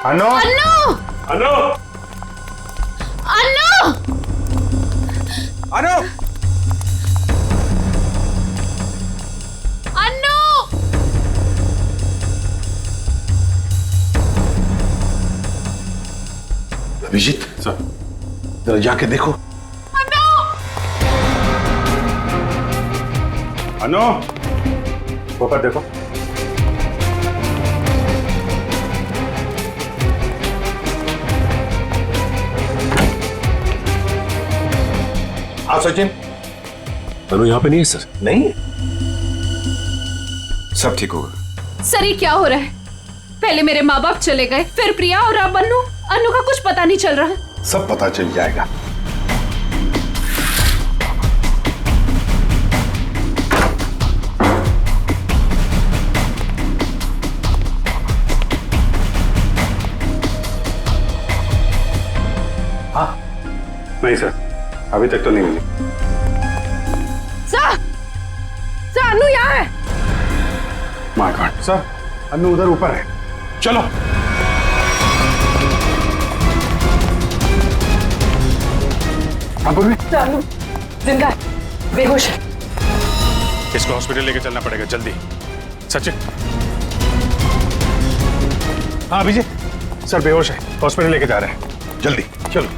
अनु अन्नू अनु अन्नू अनु Annu Abhijit sir जरा जाके देखो। अनु ऊपर देखो। आप सचिन। अनु यहाँ पे नहीं है सर। नहीं सब ठीक होगा। सर ये क्या हो रहा है? पहले मेरे माँ बाप चले गए, फिर प्रिया और अब अन्नू। अन्नू का कुछ पता नहीं चल रहा। सब पता चल जाएगा। नहीं सर, अभी तक तो नहीं मिली। सर अन्नू यहाँ है। माय गॉड सर, अनु उधर ऊपर है। चलो अन्नू जिंदा है, बेहोश है। इसको हॉस्पिटल लेके चलना पड़ेगा जल्दी। सचिन। हाँ अभिजीत सर बेहोश है, हॉस्पिटल लेके जा रहे हैं। जल्दी चलो।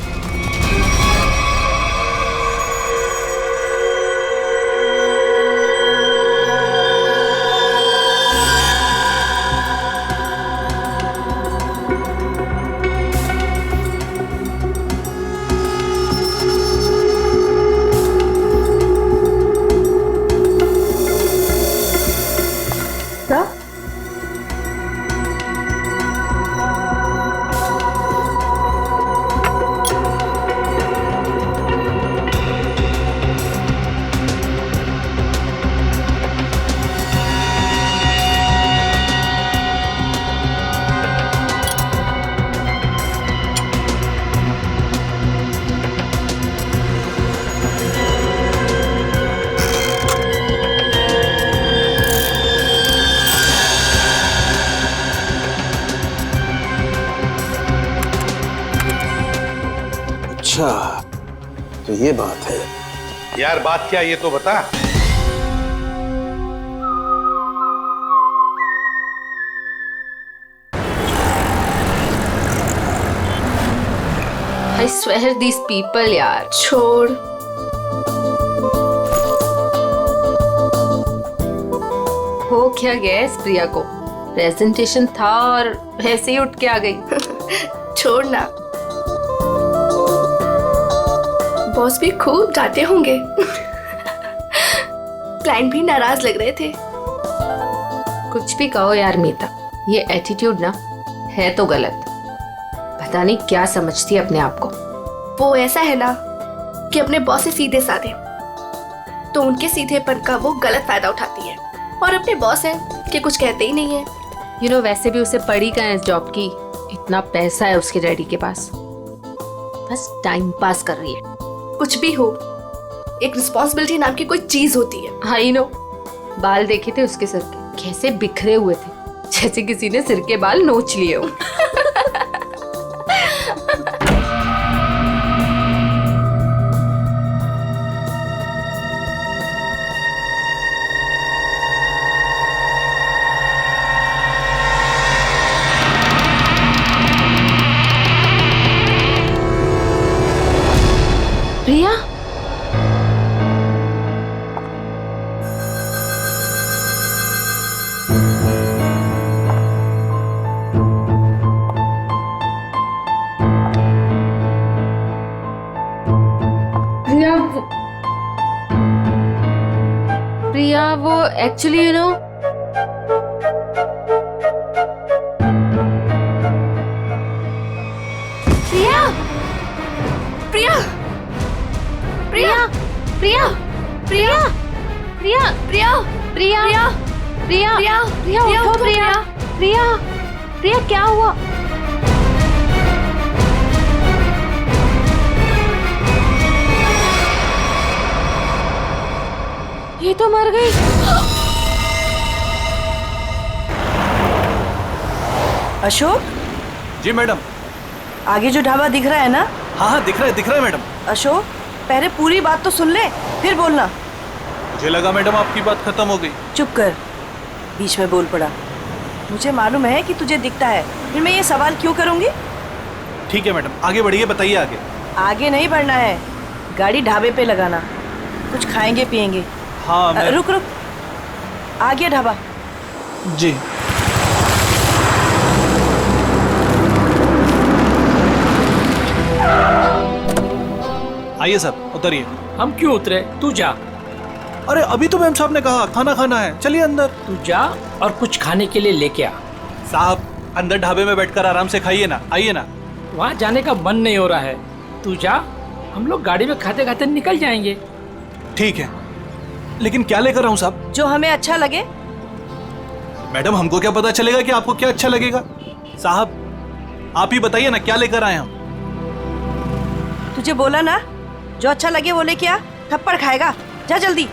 अच्छा तो ये बात है यार। बात क्या ये तो बता। I swear these people यार। छोड़। हो क्या गया इस प्रिया को? प्रेजेंटेशन था और ऐसे ही उठ के आ गई। छोड़ ना, बॉस भी खूब डांटे होंगे। क्लाइंट भी नाराज लग रहे थे। कुछ भी कहो यार मीता, ये एटीट्यूड ना है तो गलत। पता नहीं क्या समझती है अपने आप को। वो ऐसा है ना कि अपने बॉस से सीधे साधे, तो उनके सीधेपन का वो गलत फायदा उठाती है। और अपने बॉस है कि कुछ कहते ही नहीं है। यू नो वैसे भी उसे पड़ी कहाँ है इस जॉब की? इतना पैसा है उसके डैडी के पास, बस टाइम पास कर रही है। कुछ भी हो, एक रिस्पॉन्सिबिलिटी नाम की कोई चीज होती है। I know. बाल देखे थे उसके सिर के, कैसे बिखरे हुए थे, जैसे किसी ने सिर के बाल नोच लिए हो। प्रिया, प्रिया वो एक्चुअली यू नो प्रिया, प्रिया, प्रिया, प्रिया प्रिया प्रिया प्रिया, प्रिया प्रिया, प्रिया प्रिया, प्रिया उठो प्रिया प्रिया प्रिया क्या हुआ? ये तो मर गई। अशोक, जी मैडम। आगे जो ढाबा दिख रहा है ना? हाँ हाँ दिख रहा है मैडम। अशोक, पहले पूरी बात तो सुन ले, फिर बोलना। मुझे लगा मैडम आपकी बात खत्म हो गई। चुप कर, बीच में बोल पड़ा। मुझे मालूम है कि तुझे दिखता है, फिर मैं ये सवाल क्यों करूंगी? ठीक है मैडम, आगे बढ़िए, बताइए आगे। आगे नहीं बढ़ना है, गाड़ी ढाबे पे लगाना, कुछ खाएंगे पिएंगे। हाँ मैं... रुक रुक, आ गया ढाबा। जी। आइए सर, उतरिए। हम क्यों उतरे? तू जा। अरे अभी तो मैम साहब ने कहा खाना खाना है, चलिए अंदर। तू जा और कुछ खाने के लिए लेके आ। साहब अंदर ढाबे में बैठकर आराम से खाइए ना, आइए ना। वहाँ जाने का मन नहीं हो रहा है, तू जा, हम लोग गाड़ी में खाते खाते निकल जाएंगे। ठीक है, लेकिन क्या लेकर आऊं साहब? जो हमें अच्छा लगे। मैडम हमको क्या पता चलेगा कि आपको क्या अच्छा लगेगा? साहब आप ही बताइए ना, क्या लेकर आए हम? तुझे बोला ना, जो अच्छा लगे वो लेके आ, थप्पड़ खाएगा, जा जल्दी।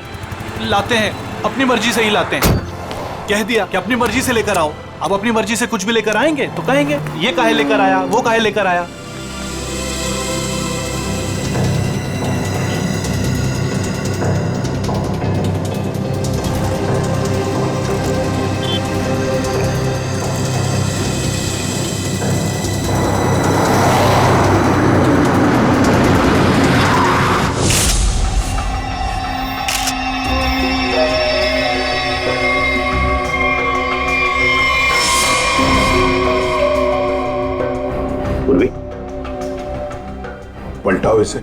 लाते हैं, अपनी मर्जी से ही लाते हैं। कह दिया कि अपनी मर्जी से लेकर आओ, अब अपनी मर्जी से कुछ भी लेकर आएंगे तो कहेंगे ये काहे लेकर आया, वो काहे लेकर आया। पूर्वी, पलटाओ इसे।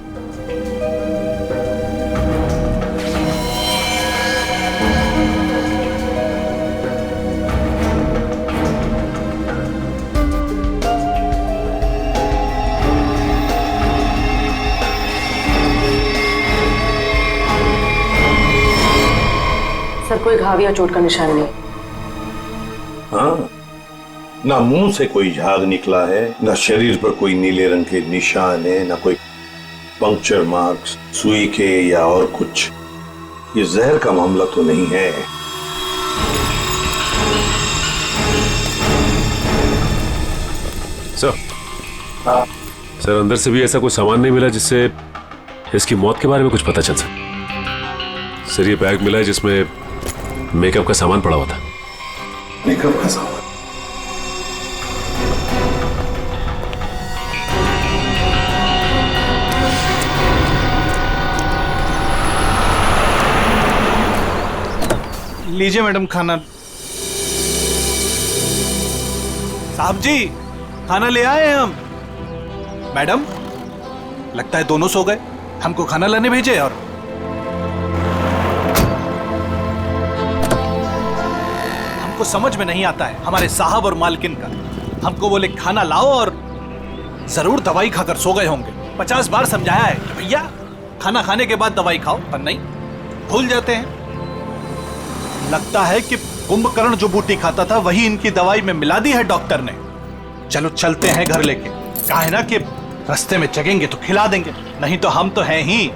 सर, कोई घाव या चोट का निशान नहीं। हाँ, ना मुंह से कोई झाग निकला है, ना शरीर पर कोई नीले रंग के निशान है, ना कोई पंक्चर मार्क्स सुई के या और कुछ। ये जहर का मामला तो नहीं है। सर, सर अंदर से भी ऐसा कोई सामान नहीं मिला जिससे इसकी मौत के बारे में कुछ पता चल सके। सर ये बैग मिला है जिसमें मेकअप का सामान पड़ा हुआ था। मेकअप का सामान? लीजिए मैडम खाना। साहब जी खाना ले आए हैं हम। मैडम लगता है दोनों सो गए, हमको खाना लाने भेजे। और हमको समझ में नहीं आता है हमारे साहब और मालकिन का। हमको बोले खाना लाओ और जरूर दवाई खाकर सो गए होंगे। 50 बार समझाया है कि भैया खाना खाने के बाद दवाई खाओ, पर नहीं, भूल जाते हैं। लगता है कि कुंभकर्ण जो बूटी खाता था वही इनकी दवाई में मिला दी है डॉक्टर ने। चलो चलते हैं घर लेके। कहा है ना कि रास्ते में चगेंगे तो खिला देंगे, नहीं तो हम तो हैं ही।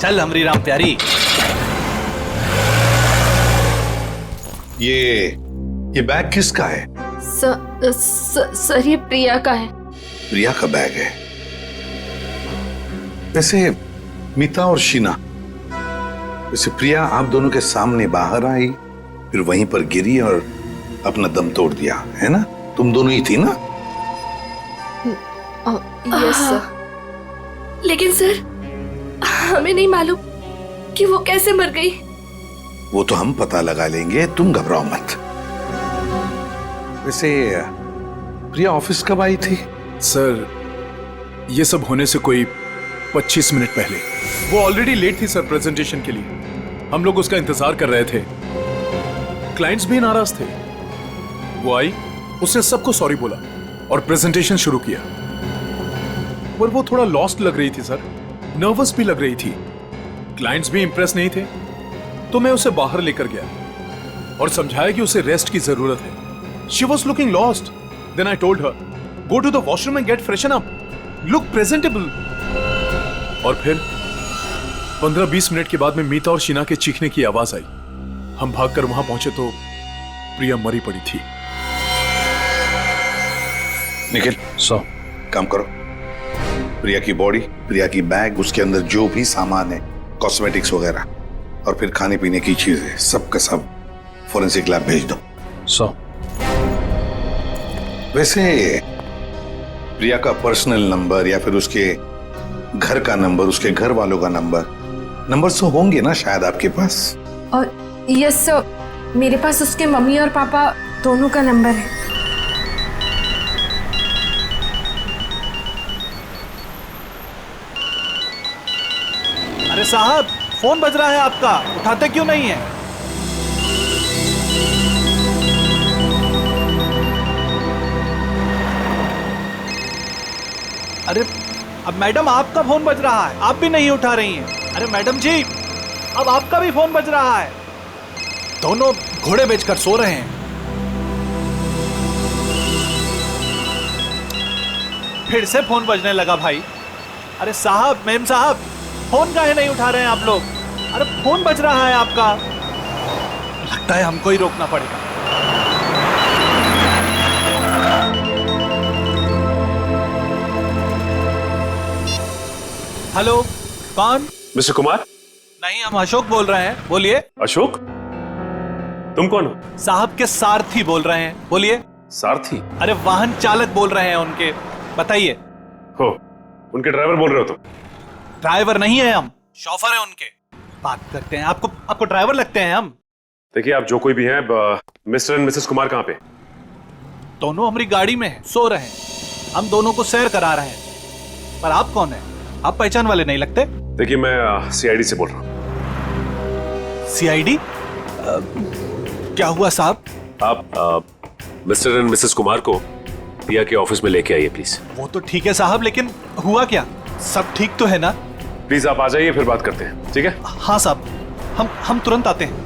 चल हमरी राम प्यारी। ये बैग किसका है? सर ये प्रिया का है। प्रिया का बैग है? वैसे मीता और शीना, वैसे प्रिया आप दोनों के सामने बाहर आई, फिर वहीं पर गिरी और अपना दम तोड़ दिया, है ना? तुम दोनों ही थी ना? Yes sir. लेकिन सर, हमें नहीं मालूम कि वो कैसे मर गई। वो तो हम पता लगा लेंगे, तुम घबराओ मत। वैसे प्रिया ऑफिस कब आई थी? सर ये सब होने से कोई 25 मिनट पहले। वो ऑलरेडी लेट थी सर प्रेजेंटेशन के लिए। हम लोग उसका इंतजार कर रहे थे। क्लाइंट्स भी नाराज थे। वो आई, उसने सबको सॉरी बोला और प्रेजेंटेशन शुरू किया। पर वो थोड़ा लॉस्ट लग रही थी सर, नर्वस भी लग रही थी। क्लाइंट्स भी इंप्रेस नहीं थे, तो मैं उसे बाहर लेकर गया और समझाया कि उसे रेस्ट की जरूरत है। She was looking lost. Then I told her, go to the washroom and get freshen up. Look presentable. और फिर 15-20 मिनट के बाद में मीता और शीना के चीखने की आवाज आई। हम भागकर वहां पहुंचे तो प्रिया मरी पड़ी थी। निखिल, काम करो। प्रिया की बॉडी, प्रिया की बैग, उसके अंदर जो भी सामान है, कॉस्मेटिक्स वगैरह, और फिर खाने पीने की चीजें, सब का सब फोरेंसिक लैब भेज दो। वैसे प्रिया का पर्सनल नंबर या फिर उसके घर का नंबर, उसके घर वालों का नंबर तो होंगे ना शायद आपके पास? और यस सर, मेरे पास उसके मम्मी और पापा दोनों का नंबर है। अरे साहब, फोन बज रहा है आपका, उठाते क्यों नहीं है? अरे अब मैडम आपका फोन बज रहा है, आप भी नहीं उठा रही हैं। अरे मैडम जी, अब आपका भी फोन बज रहा है। दोनों घोड़े बेचकर सो रहे हैं। फिर से फोन बजने लगा भाई। अरे साहब, मेम साहब, फोन काहे नहीं उठा रहे हैं आप लोग? अरे फोन बज रहा है आपका। लगता है हमको ही रोकना पड़ेगा। हेलो, कौन? मिस्टर कुमार? नहीं, हम अशोक बोल रहे हैं, बोलिए। अशोक? तुम कौन हो? साहब के सारथी बोल रहे हैं, बोलिए। सारथी? अरे वाहन चालक बोल रहे हैं उनके, बताइए। हो, उनके ड्राइवर बोल रहे हो तुम? ड्राइवर नहीं है हम, शॉफर है उनके। बात करते हैं, आपको ड्राइवर लगते हैं हम। देखिए, आप जो कोई भी हैं, मिस्टर एंड मिसेस कुमार कहाँ पे? दोनों हमारी गाड़ी में हैं, सो रहे हैं। हम दोनों को सैर करा रहे हैं। पर आप कौन हैं? आप पहचान वाले नहीं लगते। देखिए, मैं सीआईडी से बोल रहा हूँ। सीआईडी? क्या हुआ साहब? आप मिस्टर एंड मिसेस कुमार को प्रिया के ऑफिस में लेके आइए प्लीज। वो तो ठीक है साहब, लेकिन हुआ क्या? सब ठीक तो है ना? प्लीज आप आ जाइए, फिर बात करते हैं, ठीक है? हाँ साहब, हम तुरंत आते हैं।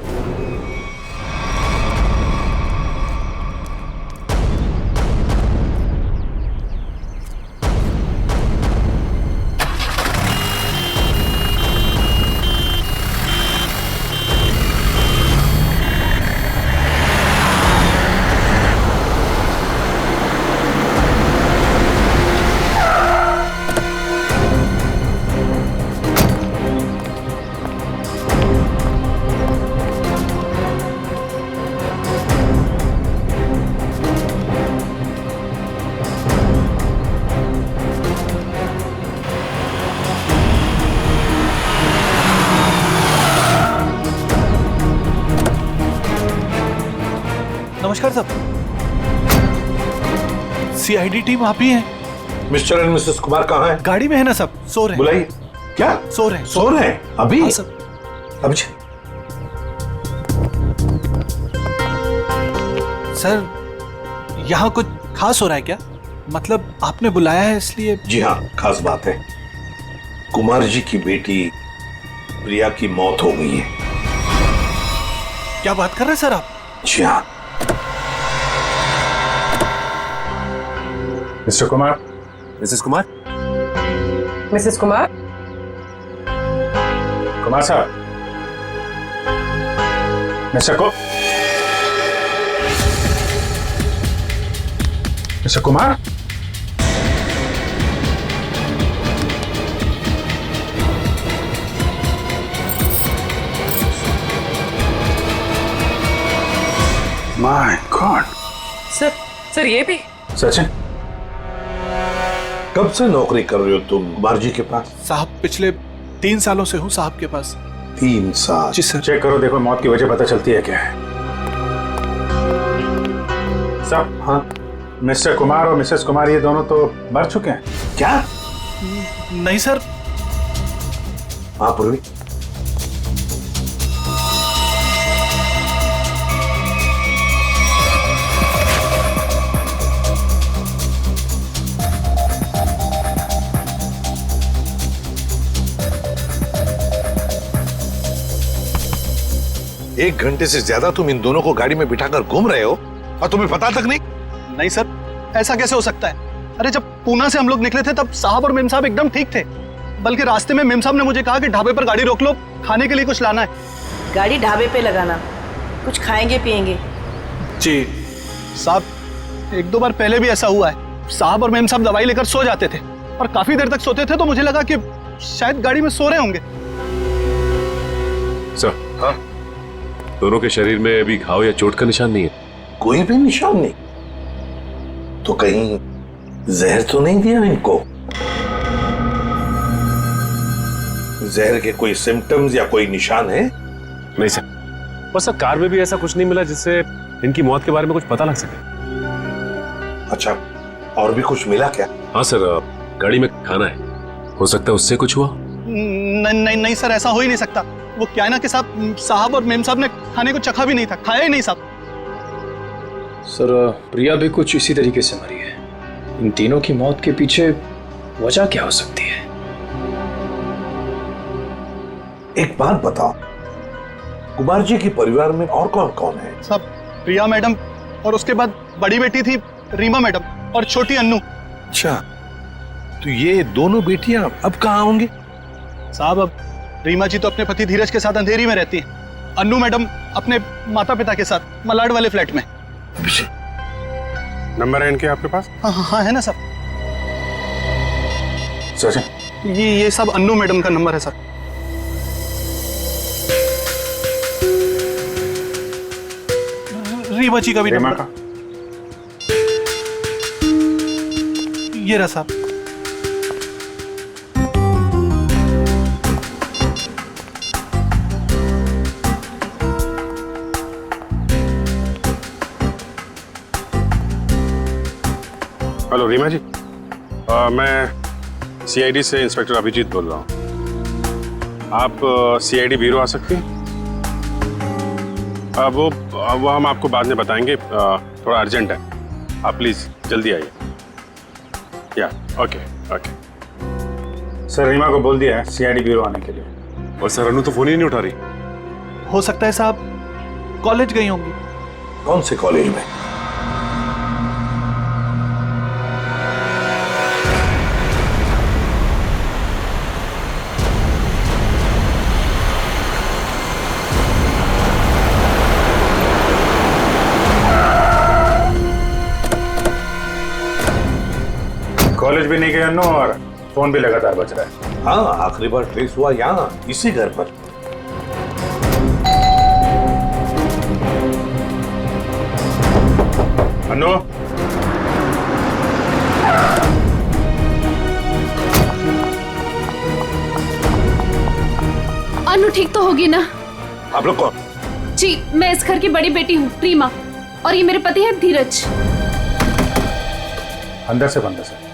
नमस्कार साहब, सीआईडी टीम आप ही हैं? मिस्टर एंड मिसेस कुमार कहाँ हैं? गाड़ी में है ना सब, सो रहे हैं। बुलाइए। क्या? सो रहे हैं। सो रहे हैं अभी? हाँ सब। अभी सर, यहाँ कुछ खास हो रहा है क्या? मतलब आपने बुलाया है इसलिए? जी हाँ, खास बात है। कुमार जी की बेटी प्रिया की मौत हो गई है। क्या बात कर रहे हैं सर आप? जी हाँ। Mr Kumar, Mrs Kumar, Mrs Kumar? Kumar साहब, Mr Kumar? My God. Sir ये भी? सचिन, कब से नौकरी कर रहे हो तुम कुमार जी के पास? साहब, पिछले 3 सालों से हूँ साहब के पास। 3 साल? जी सर। चेक करो, देखो मौत की वजह पता चलती है क्या है। सब? हाँ। मिस्टर कुमार और मिसेस कुमार ये दोनों तो मर चुके हैं। क्या? नहीं सर। हाँ पूर्वी। एक घंटे से ज्यादा तुम इन दोनों को गाड़ी में बिठाकर घूम रहे हो और तुम्हें पता तक नहीं? नहीं सर, ऐसा कैसे हो सकता है? अरे जब पूना से हम लोग निकले थे तब साहब और मेम साहब एकदम ठीक थे। बल्कि रास्ते में मेम साहब ने मुझे कहा कि ढाबे पर गाड़ी रोक लो, खाने के लिए कुछ लाना है। गाड़ी ढाबे पे लगाना, कुछ खाएंगे पिएंगे। जी साहब, 1-2 बार पहले भी ऐसा हुआ है। साहब और मेम साहब दवाई लेकर सो जाते थे और काफी देर तक सोते थे, तो मुझे लगा कि शायद गाड़ी में सो रहे होंगे। सर, हाँ? दोनों के शरीर में अभी घाव या चोट का निशान नहीं है? कोई भी निशान नहीं। तो कहीं जहर तो नहीं दिया इनको? जहर के कोई सिम्टम्स या कोई निशान है? नहीं सर, बस सर कार में भी ऐसा कुछ नहीं मिला जिससे इनकी मौत के बारे में कुछ पता लग सके। अच्छा, और भी कुछ मिला क्या? हाँ सर, गाड़ी में खाना है, हो सकता है उससे कुछ हुआ। नहीं सर, ऐसा हो ही नहीं सकता। वो क्या है ना कि साहब और मेम साहब ने खाने को चखा भी नहीं था, खाया ही नहीं साहब। सर, प्रिया भी कुछ इसी तरीके से मरी है। इन तीनों की मौत के पीछे वजह क्या हो सकती है? एक बात बताओ, कुमार जी के परिवार में और कौन कौन है? सब प्रिया मैडम और उसके बाद बड़ी बेटी थी रीमा मैडम और छोटी अन्नू। अच्छा, तो ये दोनों बेटियां अब कहाँ होंगी? साहब, अब रीमा जी तो अपने पति धीरज के साथ अंधेरी में रहती हैं। अन्नू मैडम अपने माता पिता के साथ मलाड वाले फ्लैट में। नंबर है इनके आपके पास? हाँ है ना सर। सर, ये सब अन्नू मैडम का नंबर है सर। रीमा जी का भी नंबर। ये रहा साहब। हेलो रीमा जी, मैं सीआईडी से इंस्पेक्टर अभिजीत बोल रहा हूँ। आप सीआईडी ब्यूरो आ सकती हैं? वो हम आपको बाद में बताएंगे, थोड़ा अर्जेंट है। आप प्लीज़ जल्दी आइए। या ओके। सर, रीमा को बोल दिया है सीआईडी ब्यूरो आने के लिए। और सर, अनु तो फोन ही नहीं उठा रही। हो सकता है साहब कॉलेज गई होंगी। कौन से कॉलेज में? कॉलेज भी नहीं गए अन्नू और फोन भी लगातार बज रहा है। हाँ, आखिरी बार ट्रेस हुआ यहाँ, इसी घर पर। अन्नू, अनु ठीक तो होगी ना? आप लोग कौन? जी, मैं इस घर की बड़ी बेटी हूँ रीमा, और ये मेरे पति है धीरज। अंदर से बंद है सर।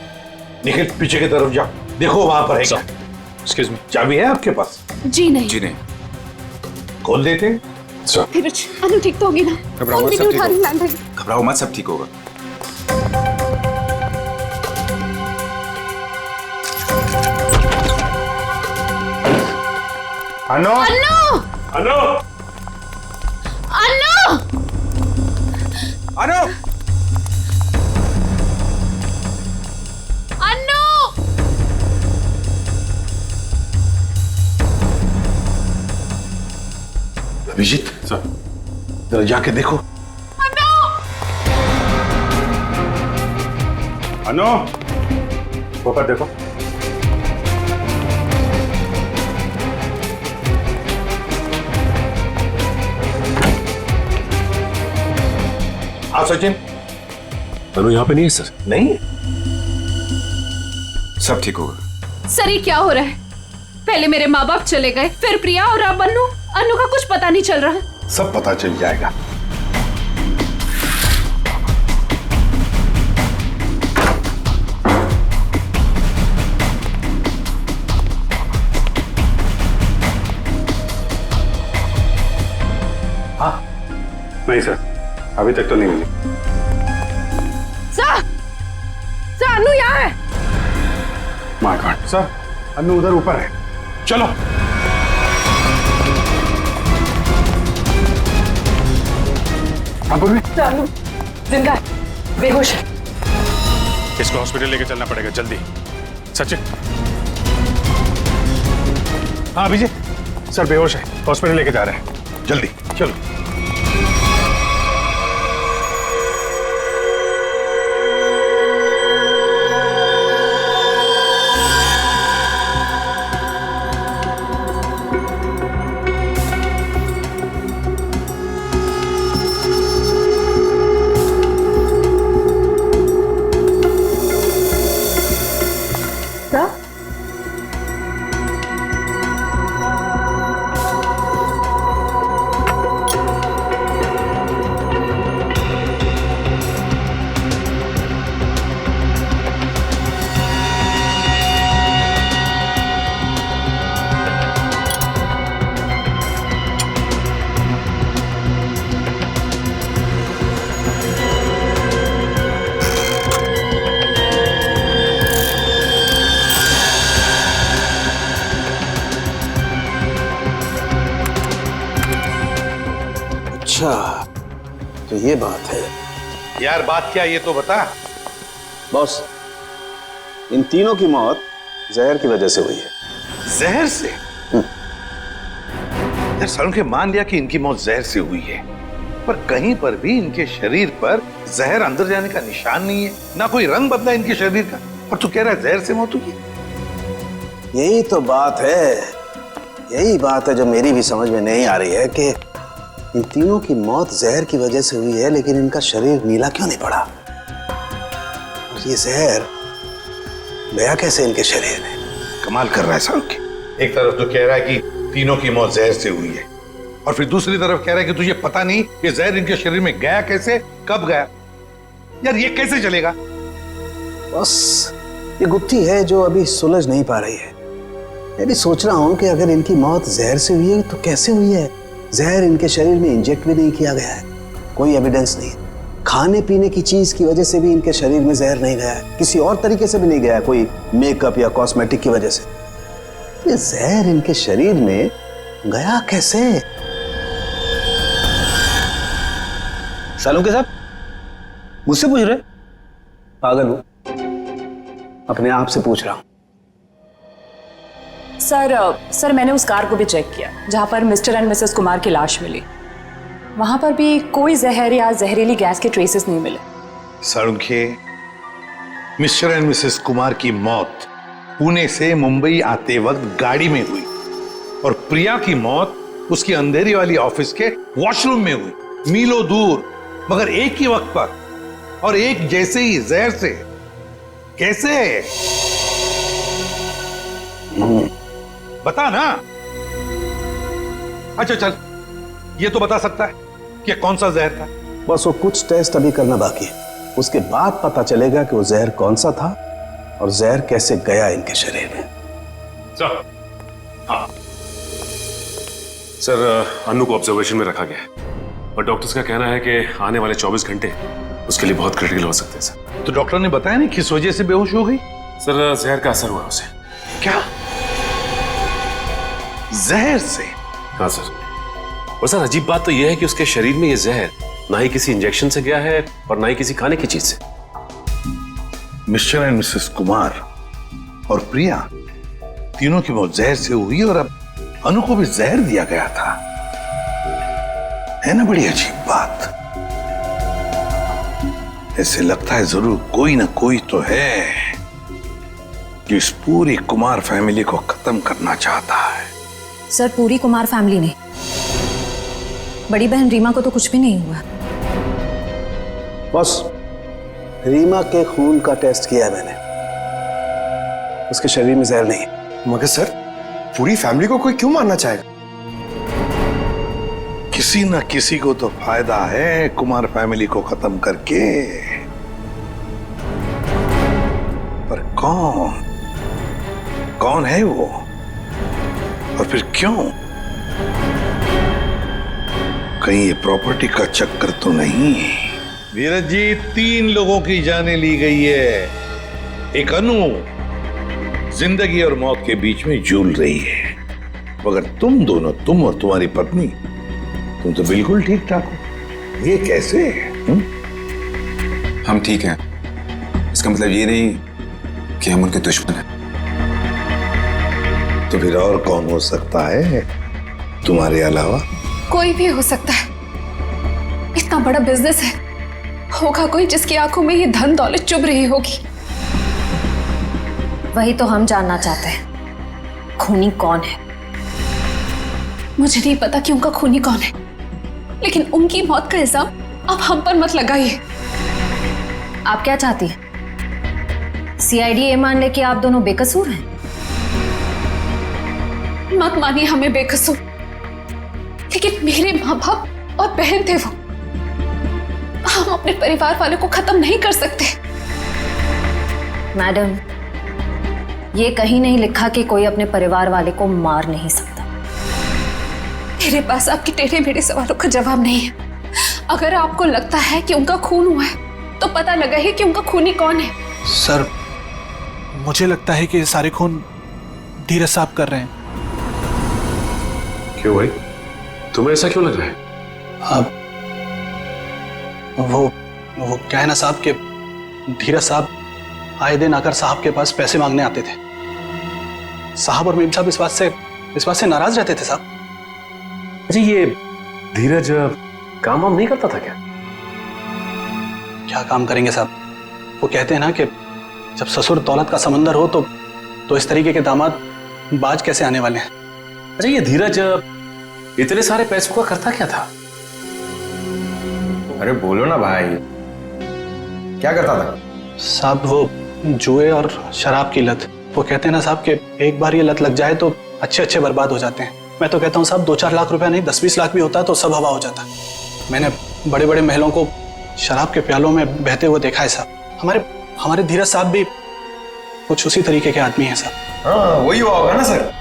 निखिल, पीछे की तरफ जाओ, देखो वहां पर है क्या? एक्सक्यूज मी, चाबी है आपके पास? जी नहीं। जी नहीं। खोल देते हैं। धीरज, अनु ठीक तो होगी ना? घबराओ मत, सब ठीक होगा। घबराओ मत, सब ठीक होगा। अन्नू, अन्नू, अन्नू, अन्नू, अनु! अन्नू! अभिजीत सर, जरा जाके देखो। अन्नू, ऊपर देखो। हाँ सचिन। अनु यहाँ पे नहीं है सर। नहीं, सब ठीक होगा। सर, ये क्या हो रहा है? पहले मेरे माँ बाप चले गए, फिर प्रिया और अब अन्नू। अन्नू का कुछ पता नहीं चल रहा। सब पता चल जाएगा। हाँ, नहीं सर, अभी तक तो नहीं मिली। सर, अन्नू यहाँ है। माय गॉड सर, अन्नू उधर ऊपर है। चलो। अन्नू जिंदा है, बेहोश है। इसको हॉस्पिटल लेके चलना पड़ेगा जल्दी। सचिन। हाँ अभिजीत, सर बेहोश है, हॉस्पिटल लेके जा रहे हैं, जल्दी चलो। अच्छा, तो ये बात है। यार बात क्या ये तो बता। बॉस, इन तीनों की मौत जहर की वजह से हुई है। जहर से? यार सालुंखे मान लिया कि इनकी मौत जहर से हुई है, पर कहीं पर भी इनके शरीर पर जहर अंदर जाने का निशान नहीं है, ना कोई रंग बदला इनके शरीर का, और तू कह रहा है जहर से मौत हुई है। यही तो बात है, यही बात है जो मेरी भी समझ में नहीं आ रही है कि इन तीनों की मौत जहर की वजह से हुई है, लेकिन इनका शरीर नीला क्यों नहीं पड़ा? और ये जहर गया कैसे इनके शरीर में? कमाल कर रहा है सालुंखे। एक तरफ तो कह रहा है कि तीनों की मौत जहर से हुई है, और फिर दूसरी तरफ कह रहा है कि तुझे पता नहीं ये जहर इनके शरीर में गया कैसे, कब गया। यार ये कैसे चलेगा? बस ये गुत्थी है जो अभी सुलझ नहीं पा रही है। मैं भी सोच रहा हूं कि अगर इनकी मौत जहर से हुई है तो कैसे हुई है? जहर इनके शरीर में इंजेक्ट भी नहीं किया गया है, कोई एविडेंस नहीं। खाने पीने की चीज की वजह से भी इनके शरीर में जहर नहीं गया है, किसी और तरीके से भी नहीं गया है, कोई मेकअप या कॉस्मेटिक की वजह से। ये जहर इनके शरीर में गया कैसे? सालुंखे साहब मुझसे पूछ रहे? पागल हूं, अपने आप से पूछ रहा हूं। सर मैंने उस कार को भी चेक किया जहां पर मिस्टर एंड मिसेस कुमार की लाश मिली। वहां पर भी कोई जहर या जहरीली गैस के ट्रेसेस नहीं मिले। Salunkhe, mister and Mrs Kumar की मौत पुणे से मुंबई आते वक्त गाड़ी में हुई, और प्रिया की मौत उसकी अंधेरी वाली ऑफिस के वॉशरूम में हुई, मीलों दूर, मगर एक ही वक्त पर और एक जैसे ही जहर से। कैसे? बता ना। अच्छा चल, ये तो बता सकता है कि कौन सा जहर था। बस वो कुछ टेस्ट अभी करना बाकी है, उसके बाद पता चलेगा कि वो जहर कौन सा था और जहर कैसे गया इनके शरीर में। सर अनु को ऑब्जर्वेशन में रखा गया है, और डॉक्टर्स का कहना है कि आने वाले 24 घंटे उसके लिए बहुत क्रिटिकल हो सकते हैं सर। तो डॉक्टर ने बताया नहीं किस वजह से बेहोश हो गई? सर जहर का असर हुआ उसे। क्या? जहर से? हाँ सर। और सर अजीब बात तो यह है कि उसके शरीर में यह जहर ना ही किसी इंजेक्शन से गया है और ना ही किसी खाने की चीज से। मिस्टर एंड मिसेस कुमार और प्रिया तीनों की मौत जहर से हुई, और अब अनु को भी जहर दिया गया था। है ना बड़ी अजीब बात। ऐसे लगता है जरूर कोई ना कोई तो है जो इस पूरी कुमार फैमिली को खत्म करना चाहता है। सर पूरी कुमार फैमिली नहीं, बड़ी बहन रीमा को तो कुछ भी नहीं हुआ। बस रीमा के खून का टेस्ट किया है मैंने, उसके शरीर में जहर नहीं। मगर सर पूरी फैमिली को कोई क्यों मारना चाहेगा? किसी ना किसी को तो फायदा है कुमार फैमिली को खत्म करके, पर कौन है वो, और फिर क्यों? कहीं ये प्रॉपर्टी का चक्कर तो नहीं? धीरज जी, 3 लोगों की जानें ली गई है। एक अनु जिंदगी और मौत के बीच में झूल रही है, मगर तुम दोनों, तुम और तुम्हारी पत्नी, तुम तो बिल्कुल ठीक ठाक हो। ये कैसे? हम ठीक हैं, इसका मतलब ये नहीं कि हम उनके दुश्मन हैं। तो फिर और कौन हो सकता है तुम्हारे अलावा? कोई भी हो सकता है, इतना बड़ा बिजनेस है, होगा कोई जिसकी आंखों में ये धन दौलत चुभ रही होगी। वही तो हम जानना चाहते हैं, खूनी कौन है? मुझे नहीं पता कि उनका खूनी कौन है, लेकिन उनकी मौत का इल्जाम अब हम पर मत लगाइए। आप क्या चाहती हैं? सीआईडी ये मान ले कि आप दोनों बेकसूर हैं? मत मानिए हमें बेकसूर, लेकिन मेरे माँ बाप और बहन थे वो। हम अपने परिवार वालों को खत्म नहीं कर सकते। मैडम, ये कहीं नहीं लिखा कि कोई अपने परिवार वाले को मार नहीं सकता। मेरे पास आपके टेढ़े मेढ़े सवालों का जवाब नहीं है। अगर आपको लगता है कि उनका खून हुआ है, तो पता लगा है कि उनका खूनी कौन है। सर, मुझे लगता है कि ये सारे खून धीरज साहब कर रहे हैं। क्यों भाई, तुम्हें ऐसा क्यों लग रहा है? वो क्या है ना साहब के धीरज साहब आए दिन आकर साहब के पास पैसे मांगने आते थे। साहब और मेम साहब इस बात से नाराज रहते थे साहब। अच्छा, ये धीरज काम वाम नहीं करता था क्या? क्या काम करेंगे साहब? वो कहते हैं ना कि जब ससुर दौलत का समंदर हो तो इस तरीके के दामाद बाज कैसे आने वाले हैं। अच्छा, ये धीरज इतने सारे पैसों का करता क्या था? अरे बोलो ना भाई, क्या करता था? साहब वो जुए और शराब की लत। वो कहते हैं ना साहब कि एक बार ये लत लग जाए तो अच्छे बर्बाद हो जाते हैं। मैं तो कहता हूँ साहब 2-4 लाख रुपया नहीं 10-20 लाख भी होता तो सब हवा हो जाता। मैंने बड़े बड़े महलों को शराब के प्यालों में बहते हुए देखा है साहब। हमारे धीरज साहब भी कुछ उसी तरीके के आदमी हैं साहब। हाँ, वही हुआ होगा ना सर।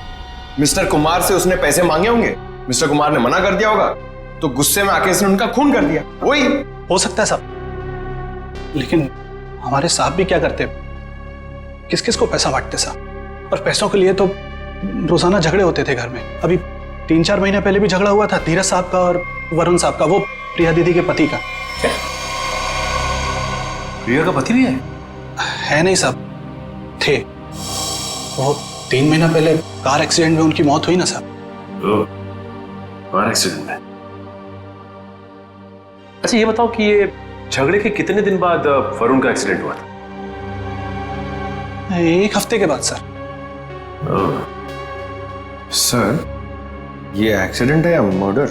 मिस्टर कुमार से उसने पैसे मांगे होंगे, मिस्टर कुमार ने मना कर दिया होगा, तो गुस्से में आके इसने उनका खून कर दिया। वही हो सकता है साहब, लेकिन हमारे साहब भी क्या करते, किस किस को पैसा बांटते साहब। और पैसों के लिए तो रोजाना झगड़े होते थे घर में। अभी 3-4 महीने पहले भी झगड़ा हुआ था धीरज साहब का और वरुण साहब का, वो प्रिया दीदी के पति का। प्रिया का पति भी है नहीं साहब, थे। वो 3 महीना पहले कार एक्सीडेंट में उनकी मौत हुई ना साहब। कार एक्सीडेंट में? अच्छा, ये बताओ कि ये झगड़े के कितने दिन बाद वरुण का एक्सीडेंट हुआ था? 1 हफ्ते के बाद सर। सर, ये एक्सीडेंट है या मर्डर?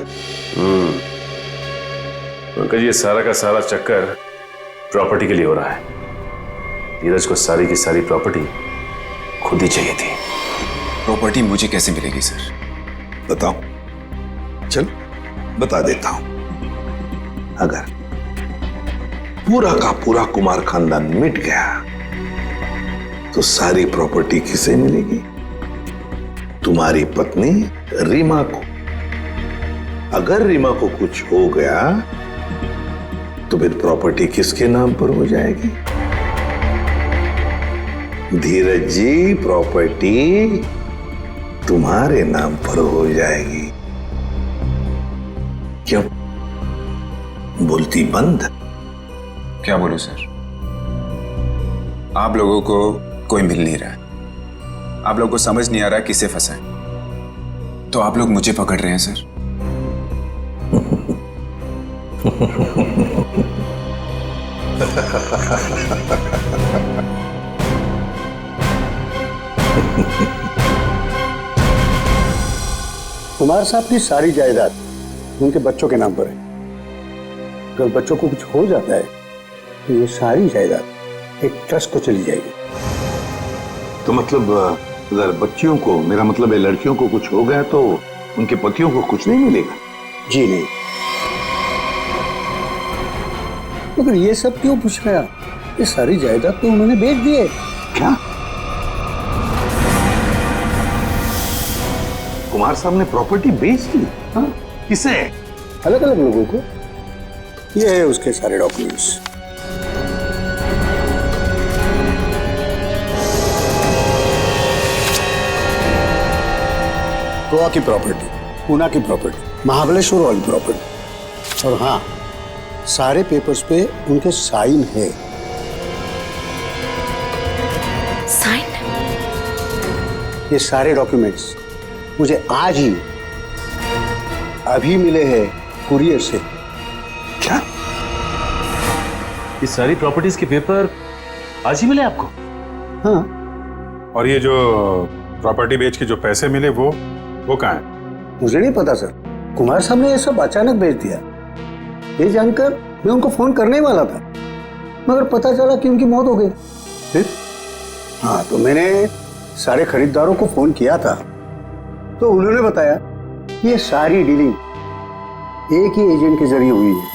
पंकज, ये सारा का सारा चक्कर प्रॉपर्टी के लिए हो रहा है। धीरज को सारी की सारी प्रॉपर्टी खुद ही चाहिए थी। प्रॉपर्टी मुझे कैसे मिलेगी सर? बताओ, चल बता देता हूं। अगर पूरा का पूरा कुमार खानदान मिट गया तो सारी प्रॉपर्टी किसे मिलेगी? तुम्हारी पत्नी रीमा को। अगर रीमा को कुछ हो गया तो फिर प्रॉपर्टी किसके नाम पर हो जाएगी? धीरज जी, प्रॉपर्टी तुम्हारे नाम पर हो जाएगी। क्यों बोलती बंद? क्या बोलूं सर? आप लोगों को कोई मिल नहीं रहा, आप लोगों को समझ नहीं आ रहा किसे फंसा है, तो आप लोग मुझे पकड़ रहे हैं सर। कुमार साहब की सारी जायदाद उनके बच्चों के नाम पर है। अगर बच्चों को कुछ हो जाता है तो ये सारी जायदाद एक ट्रस्ट को चली जाएगी। तो मतलब अगर बच्चियों को, मेरा मतलब है लड़कियों को कुछ हो गया तो उनके पतियों को कुछ नहीं मिलेगा? जी नहीं। मगर ये सब क्यों पूछ रहे हैं? ये सारी जायदाद तो उन्होंने बेच दी है। क्या? कुमार साहब ने प्रॉपर्टी बेच दी? हाँ? किसे? अलग अलग लोगों को। ये है उसके सारे डॉक्यूमेंट्स। गोवा की प्रॉपर्टी, पूना की प्रॉपर्टी, महाबलेश्वर वाली प्रॉपर्टी, और हाँ, सारे पेपर्स पे उनके साइन है। साइन? ये सारे डॉक्यूमेंट्स मुझे आज ही अभी मिले हैं कुरियर से। क्या? ये सारी प्रॉपर्टीज के पेपर आज ही मिले आपको? हाँ। और ये जो प्रॉपर्टी बेच के जो पैसे मिले वो कहाँ है? मुझे नहीं पता सर, कुमार साहब ने ये सब अचानक भेज दिया। ये जानकर मैं उनको फोन करने वाला था, मगर पता चला कि उनकी मौत हो गई। फिर हाँ, तो मैंने सारे खरीदारों को फोन किया था, तो उन्होंने बताया ये सारी डीलिंग एक ही एजेंट के जरिए हुई है।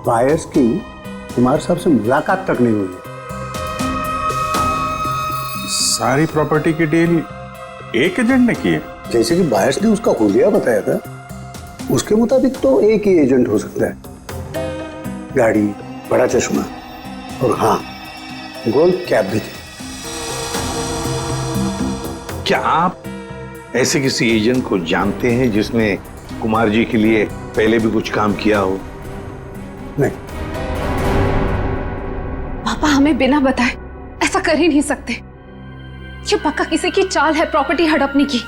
बायर्स की कुमार साहब से मुलाकात तक नहीं हुई है। सारी प्रॉपर्टी की डील एक एजेंट ने की है? जैसे कि बायर्स ने उसका हुलिया बताया था, उसके मुताबिक तो एक ही एजेंट हो सकता है। गाड़ी, बड़ा चश्मा और हाँ, गोल्ड कैप भी थी। क्या आप ऐसे किसी एजेंट को जानते हैं जिसने कुमार जी के लिए पहले भी कुछ काम किया हो? नहीं। पापा हमें बिना बताए ऐसा कर ही नहीं सकते। ये पक्का किसी की चाल है प्रॉपर्टी हड़पने की।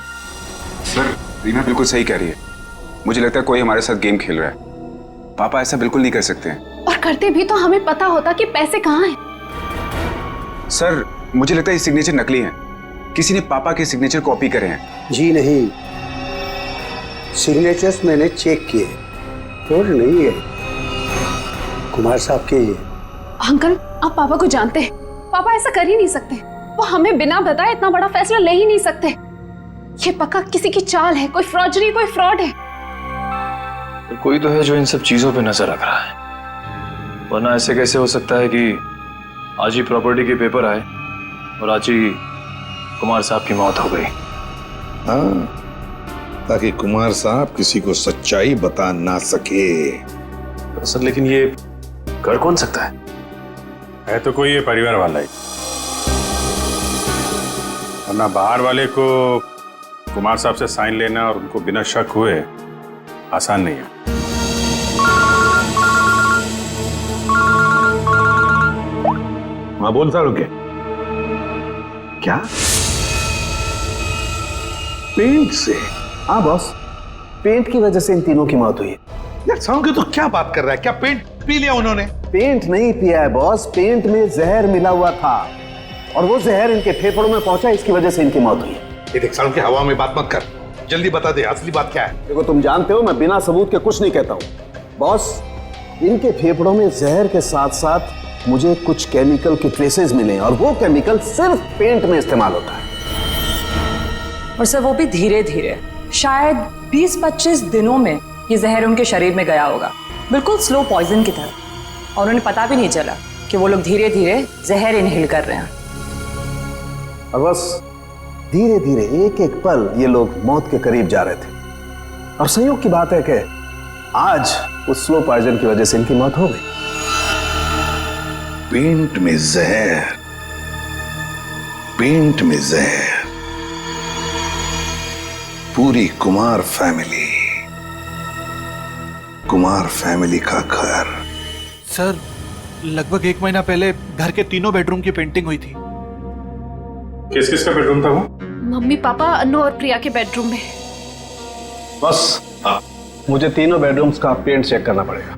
सर रीना बिल्कुल सही कह रही है। मुझे लगता है कोई हमारे साथ गेम खेल रहा है। पापा ऐसा बिल्कुल नहीं कर सकते हैं। और करते भी तो हमें पता होता कि पैसे कहाँ हैं। सर मुझे लगता है ये सिग्नेचर नकली है। किसी ने पापा के सिग्नेचर कॉपी करे हैं। जी नहीं, सिग्नेचर्स मैंने चेक किए, और नहीं है कुमार साहब के। अंकल आप पापा को जानते हैं, पापा ऐसा कर ही नहीं सकते। वो हमें बिना बताए इतना बड़ा फैसला ले ही नहीं सकते। ये पक्का किसी की चाल है, कोई फ्रॉडरी, कोई फ्रॉड है। तो कोई तो है जो इन सब चीजों पे नजर रख रहा है, वरना ऐसे कैसे हो सकता है कि आज ही प्रॉपर्टी के पेपर आए और आज ही कुमार साहब की मौत हो गई। हाँ, ताकि कुमार साहब किसी को सच्चाई बता ना सके। सर लेकिन ये कर कौन सकता है तो कोई ये परिवार वाला ही, वरना बाहर वाले को कुमार साहब से साइन लेना और उनको बिना शक हुए आसान नहीं है। हाँ बोल सारू के क्या? पेंट से? हाँ बॉस, पेंट की वजह से इन तीनों की मौत हुई है। यार सारू के तो क्या बात कर रहा है? क्या पेंट पी लिया उन्होंने? पेंट नहीं पिया है बॉस, पेंट में जहर मिला हुआ था और वो जहर इनके फेफड़ों में पहुंचा, इसकी वजह से इनकी मौत हुई है। ये देख सारू के, हवा में बात मत कर, जल्दी बता दे असली बात क्या है। देखो तुम जानते हो मैं बिना सबूत के कुछ नहीं कहता हूँ। बॉस इनके फेफड़ों में जहर के साथ साथ मुझे कुछ केमिकल के ट्रेसेस मिले और वो केमिकल सिर्फ पेंट में इस्तेमाल होता है। और सर वो भी धीरे धीरे, शायद 20-25 दिनों में ये जहर उनके शरीर में गया होगा, बिल्कुल स्लो पॉइजन की तरह। और उन्हें पता भी नहीं चला कि वो लोग धीरे धीरे जहर इनहेल कर रहे हैं। और बस धीरे धीरे एक एक पल ये लोग मौत के करीब जा रहे थे। और संयोग की बात है कि आज उस स्लो पॉइजन की वजह से इनकी मौत हो गई। पेंट में जहर, पेंट में जहर, पूरी कुमार फैमिली का घर। सर लगभग 1 महीना पहले घर के तीनों बेडरूम की पेंटिंग हुई थी। किस किस का बेडरूम था वो? मम्मी पापा अनु और प्रिया के बेडरूम में। बस हाँ, मुझे तीनों बेडरूम्स का पेंट चेक करना पड़ेगा।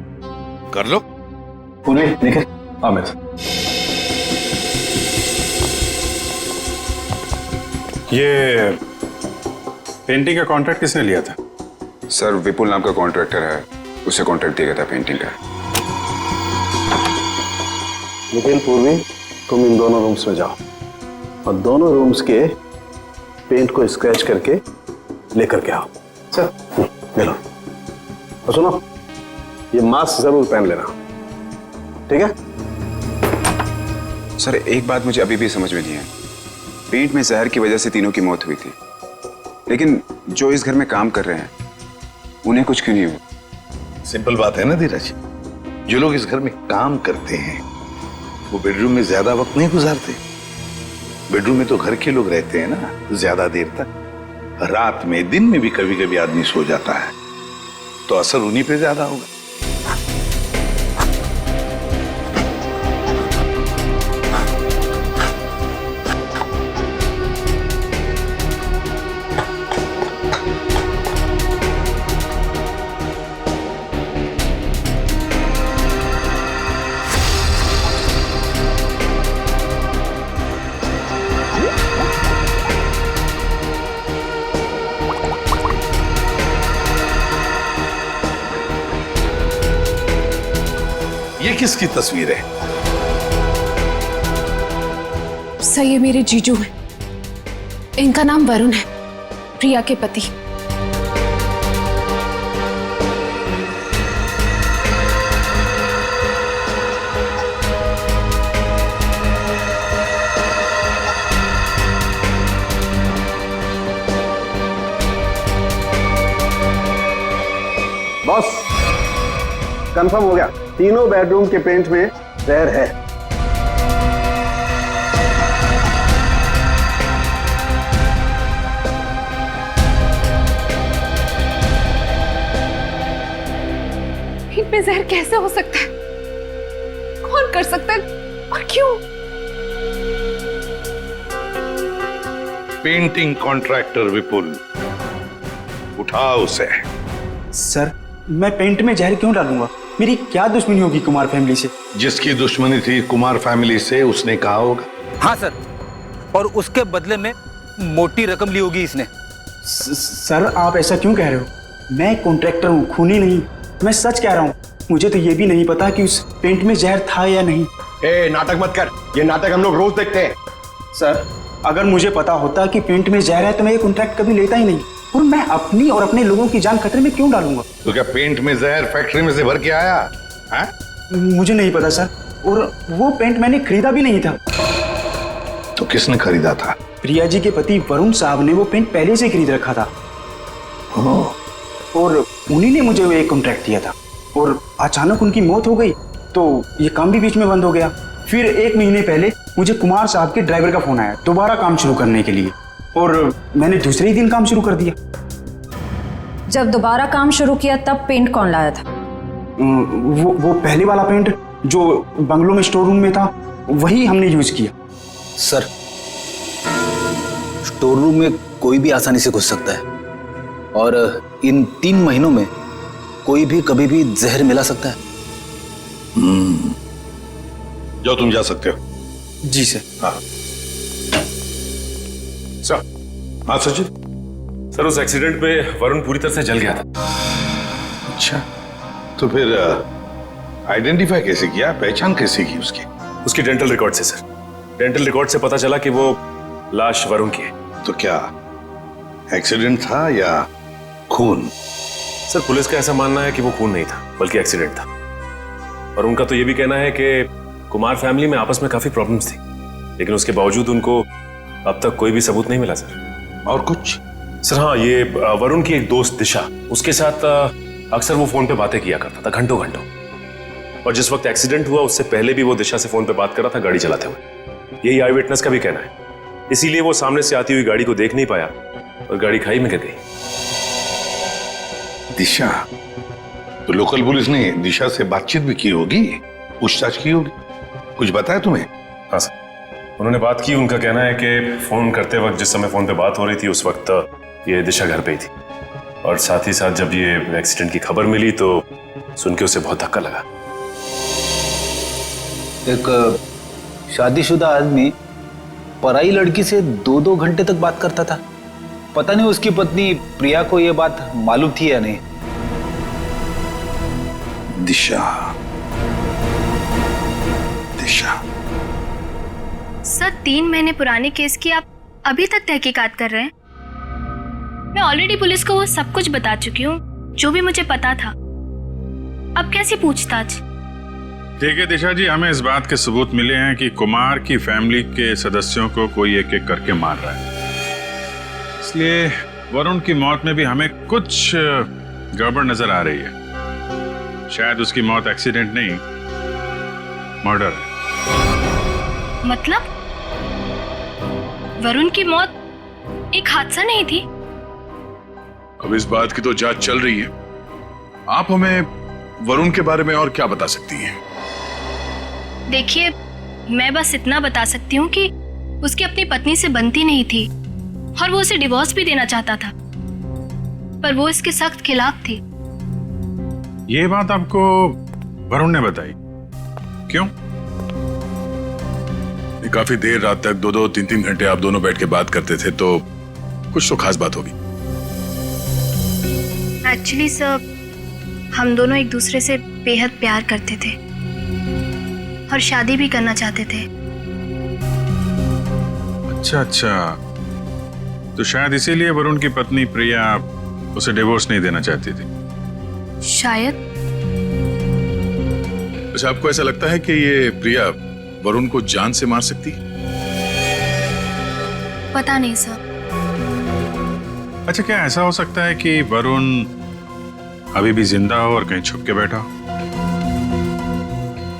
कर लो। पूरी निखिल अमित। ये पेंटिंग का कॉन्ट्रैक्ट किसने लिया था? सर विपुल नाम का कॉन्ट्रैक्टर है, उसे कॉन्ट्रैक्ट दिया गया था पेंटिंग का। निखिल पूर्वी तुम इन दोनों रूम्स में जाओ और दोनों रूम्स के पेंट को स्क्रैच करके लेकर के आओ। सर ले लो। और सुनो, ये मास्क जरूर पहन लेना, ठीक है? सर एक बात मुझे अभी भी समझ में नहीं है, पेंट में जहर की वजह से तीनों की मौत हुई थी, लेकिन जो इस घर में काम कर रहे हैं उन्हें कुछ क्यों नहीं हुआ? सिंपल बात है ना धीरज, जो लोग इस घर में काम करते हैं वो बेडरूम में ज्यादा वक्त नहीं गुजारते। बेडरूम में तो घर के लोग रहते हैं ना ज्यादा देर तक। रात में, दिन में भी कभी कभी आदमी सो जाता है, तो असर उन्हीं पे ज्यादा होगा। ये किसकी तस्वीर है? सर ये मेरे जीजू हैं, इनका नाम वरुण है, प्रिया के पति। बॉस कंफर्म हो गया, तीनों बेडरूम के पेंट में जहर है। पेट में जहर कैसे हो सकता है? कौन कर सकता है और क्यों? पेंटिंग कॉन्ट्रैक्टर विपुल, उठाओ उसे। सर, मैं पेंट में जहर क्यों डालूंगा? मेरी क्या दुश्मनी होगी कुमार फैमिली से? जिसकी दुश्मनी थी कुमार फैमिली से उसने कहा होगा। हाँ सर, और उसके बदले में मोटी रकम ली होगी इसने। सर, आप ऐसा क्यों कह रहे हो? मैं कॉन्ट्रैक्टर हूँ, खूनी नहीं। मैं सच कह रहा हूँ। मुझे तो ये भी नहीं पता कि उस पेंट में जहर था या नहीं। नाटक मत कर, ये नाटक हम लोग रोज देखते हैं। सर, अगर मुझे पता होता कि पेंट में जहर है तो मैं ये कॉन्ट्रैक्ट कभी लेता ही नहीं। और मैं अपनी और अपने लोगों की जान खतरे में क्यों डालूंगा? तो क्या पेंट में जहर फैक्ट्री में से भर के आया है? मुझे नहीं पता सर, और वो पेंट मैंने खरीदा भी नहीं था। तो किसने खरीदा था? प्रिया जी के पति वरुण साहब ने वो पेंट पहले से खरीद रखा था। और उन्हीं ने मुझे वो एक कॉन्ट्रैक्ट दिया था। और अचानक उनकी मौत हो गई तो ये काम भी बीच में बंद हो गया। फिर 1 महीने पहले मुझे कुमार साहब के ड्राइवर का फोन आया दोबारा काम शुरू करने के लिए, और मैंने दूसरे ही दिन काम शुरू कर दिया। जब दोबारा काम शुरू किया तब पेंट कौन लाया था? वो पहले वाला पेंट जो बंगलों में स्टोर रूम में था, वही हमने यूज किया। सर, स्टोर रूम में कोई भी आसानी से घुस सकता है, और इन 3 महीनों में कोई भी कभी भी जहर मिला सकता है। जाओ, तुम जा सकते हो। जी सर। हाँ सर। हाँ सचिन। सर, उस एक्सीडेंट में वरुण पूरी तरह से जल गया था। अच्छा, तो फिर आइडेंटिफाई कैसे किया, पहचान कैसे की उसकी? उसकी डेंटल रिकॉर्ड से सर। डेंटल रिकॉर्ड से पता चला कि वो लाश वरुण की है। तो क्या एक्सीडेंट था या खून? सर, पुलिस का ऐसा मानना है कि वो खून नहीं था बल्कि एक्सीडेंट था। और उनका तो ये भी कहना है कि कुमार फैमिली में आपस में काफी प्रॉब्लम्स थी, लेकिन उसके बावजूद उनको अब तक कोई भी सबूत नहीं मिला सर। और कुछ? सर हाँ, ये वरुण की एक दोस्त दिशा, उसके साथ अक्सर वो फोन पे बातें किया करता था घंटों घंटों। और जिस वक्त एक्सीडेंट हुआ उससे पहले भी वो दिशा से फोन पे बात कर रहा था गाड़ी चलाते हुए। यही आई विटनेस का भी कहना है। इसीलिए वो सामने से आती हुई गाड़ी को देख नहीं पाया और गाड़ी खाई में गिर गई। दिशा? तो लोकल पुलिस ने दिशा से बातचीत भी की होगी, पूछताछ की होगी। कुछ बताया तुम्हें? हाँ सर, उन्होंने बात की। उनका कहना है कि फोन करते वक्त जिस समय फोन पे बात हो रही थी उस वक्त ये दिशा घर पे ही थी, और साथ ही साथ जब ये एक्सीडेंट की खबर मिली तो सुन के उसे बहुत धक्का लगा। एक शादीशुदा आदमी पराई लड़की से 2-2 घंटे तक बात करता था। पता नहीं उसकी पत्नी प्रिया को यह बात मालूम थी या नहीं। दिशा, दिशा। सर, 3 महीने पुराने केस की आप अभी तक तहकीकात कर रहे हैं? मैं ऑलरेडी पुलिस को वो सब कुछ बता चुकी हूँ जो भी मुझे पता था। अब कैसी पूछताछ? ठीक है दिशा जी, हमें इस बात के सबूत मिले हैं कि कुमार की फैमिली के सदस्यों को कोई एक एक करके मार रहा है। इसलिए वरुण की मौत में भी हमें कुछ गड़बड़ नजर आ रही है। शायद उसकी मौत एक्सीडेंट नहीं, मर्डर है। मतलब वरुण की मौत एक हादसा नहीं थी? अब इस बात की तो जांच चल रही है। आप हमें वरुण के बारे में और क्या बता सकती हैं? देखिए, मैं बस इतना बता सकती हूँ कि उसकी अपनी पत्नी से बनती नहीं थी और वो उसे डिवोर्स भी देना चाहता था, पर वो इसके सख्त खिलाफ थी। ये बात आपको वरुण ने बताई? क्यों? काफी देर रात तक 2-2, 3-3 घंटे आप दोनों बैठ के बात करते थे, तो कुछ तो खास बात होगी। एक्चुअली सर, हम दोनों एक दूसरे से बेहद प्यार करते थे और शादी भी करना चाहते थे। अच्छा अच्छा, तो शायद इसीलिए वरुण की पत्नी प्रिया उसे डिवोर्स नहीं देना चाहती थी। शायद। अच्छा, आपको ऐसा लगता है कि ये प्रिया वरुण को जान से मार सकती? पता नहीं सर। अच्छा, क्या ऐसा हो सकता है कि वरुण अभी भी जिंदा हो और कहीं छुप के बैठा हो?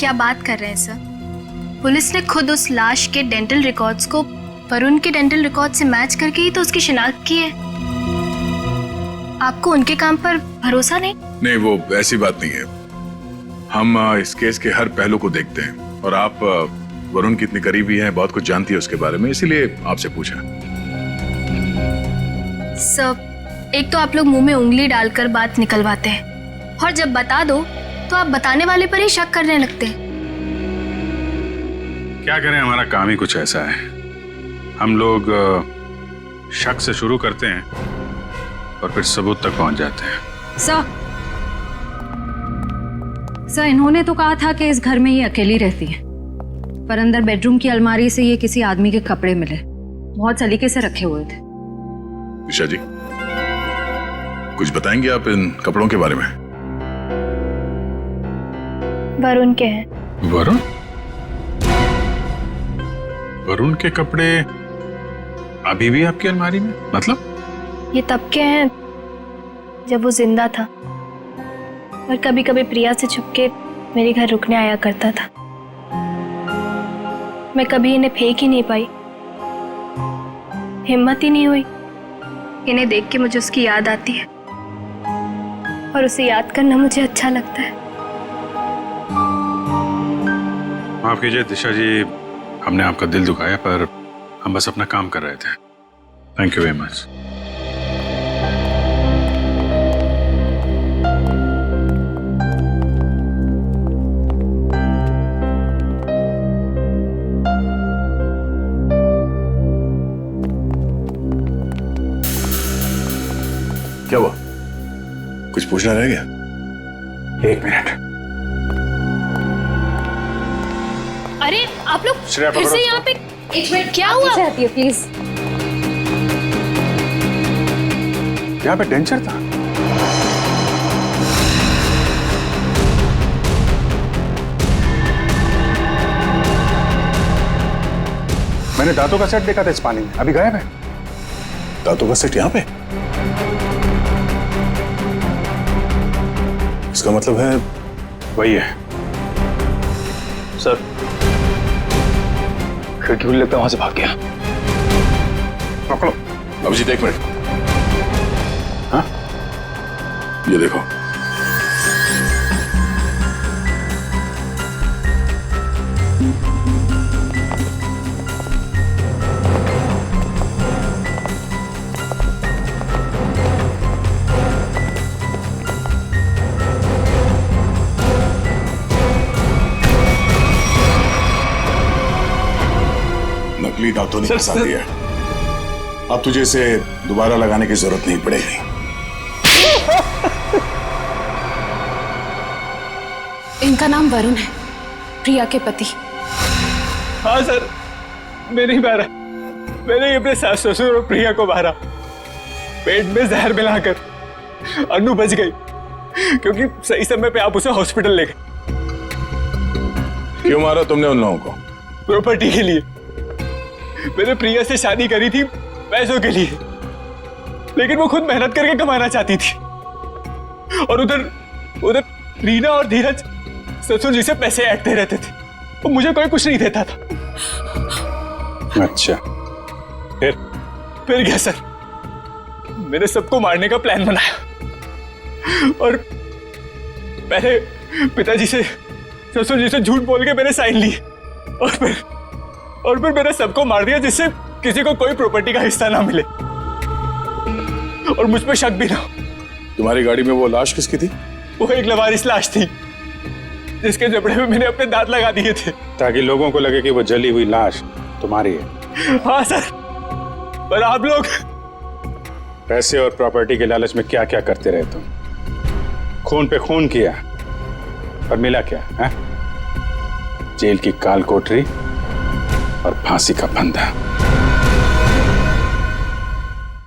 क्या बात कर रहे हैं सर? पुलिस ने खुद उस लाश के डेंटल रिकॉर्ड्स को वरुण के डेंटल रिकॉर्ड से मैच करके ही तो उसकी शिनाख्त की है। आपको उनके काम पर भरोसा नहीं? नहीं, वो ऐसी बात नहीं है। हम इस केस के हर पहलू को देखते हैं और आप वरुण की इतनी करीबी हैं, बहुत कुछ जानती है उसके बारे में, इसीलिए आपसे पूछा। सब एक तो आप लोग मुंह में उंगली डालकर बात निकलवाते हैं और जब बता दो तो आप बताने वाले पर ही शक करने लगते हैं। क्या करें, हमारा काम ही कुछ ऐसा है। हम लोग शक से शुरू करते हैं और फिर सबूत तक पहुंच जाते हैं। सर, इन्होंने तो कहा था कि इस घर में ये अकेली रहती है, पर अंदर बेडरूम की अलमारी से ये किसी आदमी के कपड़े मिले, बहुत सलीके से रखे हुए थे। दिशा जी, कुछ बताएंगे आप इन कपड़ों के बारे में? वरुण के हैं। वरुण? वरुण के कपड़े अभी भी आपकी अलमारी में? मतलब ये तब के हैं जब वो जिंदा था और कभी कभी प्रिया से छुपके मेरे घर रुकने आया करता था। मैं कभी इन्हें फेंक ही नहीं पाई, हिम्मत ही नहीं हुई। इन्हें देख के मुझे उसकी याद आती है और उसे याद करना मुझे अच्छा लगता है। माफ कीजिए दिशा जी, हमने आपका दिल दुखाया, पर हम बस अपना काम कर रहे थे। Thank you very much. क्या हुआ? कुछ पूछना रह गया? एक मिनट। अरे आप लोग श्रेया, फिर से यहाँ पे? एक मिनट, क्या हुआ? आती है प्लीज। यहाँ पे डेंचर था। मैंने दांतों का सेट देखा था इस पानी में, अभी गायब है। दांतों का सेट यहाँ पे? इसका मतलब है वही है। सर, खिड़की खुली लगता है, वहां से भाग गया। पकड़ो। अभिजीत, एक मिनट। हाँ, ये देखो। नकली दांतों ने फंसा दिया। अब तुझे इसे दोबारा लगाने की जरूरत नहीं पड़ेगी। इनका नाम वरुण है, प्रिया के पति। हाँ सर, मैं नहीं मारा। मैंने अपने सास ससुर और प्रिया को मारा। पेट में जहर मिलाकर। अनु बच गई क्योंकि सही समय पे आप उसे हॉस्पिटल ले गए। क्यों मारा तुमने उन लोगों को? प्रॉपर्टी के लिए। मैंने प्रिया से शादी करी थी पैसों के लिए, लेकिन वो खुद मेहनत करके कमाना चाहती थी। और उधर रीना और धीरज ससुर जी से पैसे ऐंठते रहते थे और मुझे कोई कुछ नहीं देता था। अच्छा, फिर क्या सर, मैंने सबको मारने का प्लान बनाया और पहले पिताजी से ससुर जी से झूठ बोल के मैंने साइन लिए और फिर मैंने सबको मार दिया जिससे किसी को कोई प्रॉपर्टी का हिस्सा ना मिले और मुझ पे शक भी ना हो। तुम्हारी गाड़ी में वो लाश किसकी थी? वो एक लवारिस लाश थी जिसके जबड़े में मैंने अपने दांत लगा दिए थे ताकि लोगों को लगे कि वो जली हुई लाश तुम्हारी है। हाँ सर, पर आप लोग पैसे और प्रॉपर्टी के लालच में क्या क्या करते रहे तुम। खून पे खून किया और मिला क्या है? जेल की काल कोठरी और फांसी का फंदा।